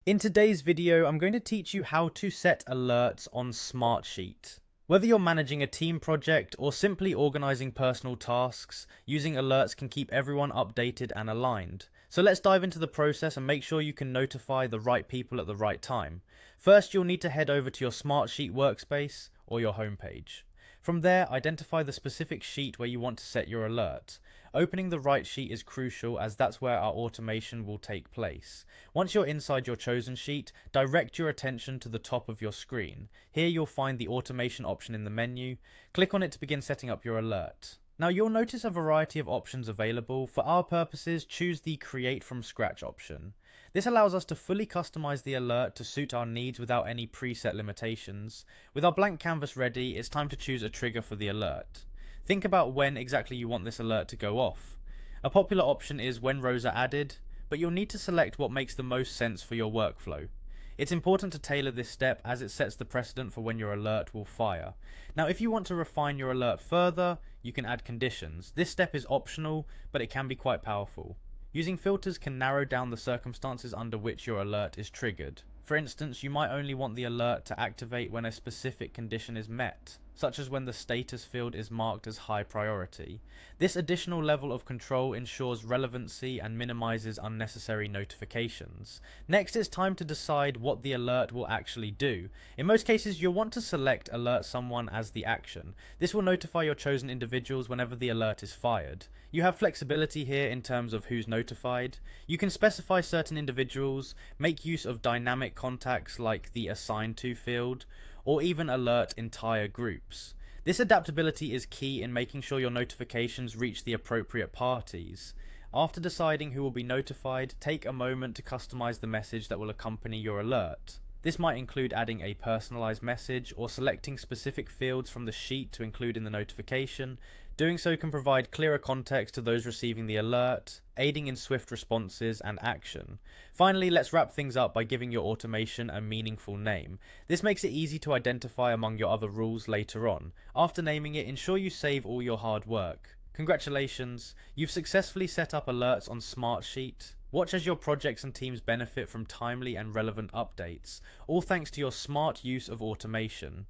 In today's video, I'm going to teach you how to set alerts on Smartsheet. Whether you're managing a team project or simply organizing personal tasks, using alerts can keep everyone updated and aligned. So let's dive into the process and make sure you can notify the right people at the right time. First, you'll need to head over to your Smartsheet workspace or your homepage. From there, identify the specific sheet where you want to set your alert. Opening the right sheet is crucial as that's where our automation will take place. Once you're inside your chosen sheet, direct your attention to the top of your screen. Here you'll find the automation option in the menu. Click on it to begin setting up your alert. Now you'll notice a variety of options available. For our purposes, choose the Create from Scratch option. This allows us to fully customize the alert to suit our needs without any preset limitations. With our blank canvas ready, it's time to choose a trigger for the alert. Think about when exactly you want this alert to go off. A popular option is when rows are added, but you'll need to select what makes the most sense for your workflow. It's important to tailor this step as it sets the precedent for when your alert will fire. Now, if you want to refine your alert further, you can add conditions. This step is optional, but it can be quite powerful. Using filters can narrow down the circumstances under which your alert is triggered. For instance, you might only want the alert to activate when a specific condition is met, such as when the status field is marked as high priority. This additional level of control ensures relevancy and minimizes unnecessary notifications. Next, it's time to decide what the alert will actually do. In most cases, you'll want to select Alert Someone as the action. This will notify your chosen individuals whenever the alert is fired. You have flexibility here in terms of who's notified. You can specify certain individuals, make use of dynamic contacts like the Assigned To field, or even alert entire groups. This adaptability is key in making sure your notifications reach the appropriate parties. After deciding who will be notified, take a moment to customize the message that will accompany your alert. This might include adding a personalized message or selecting specific fields from the sheet to include in the notification. Doing so can provide clearer context to those receiving the alert, aiding in swift responses and action. Finally, let's wrap things up by giving your automation a meaningful name. This makes it easy to identify among your other rules later on. After naming it, ensure you save all your hard work. Congratulations, you've successfully set up alerts on Smartsheet. Watch as your projects and teams benefit from timely and relevant updates, all thanks to your smart use of automation.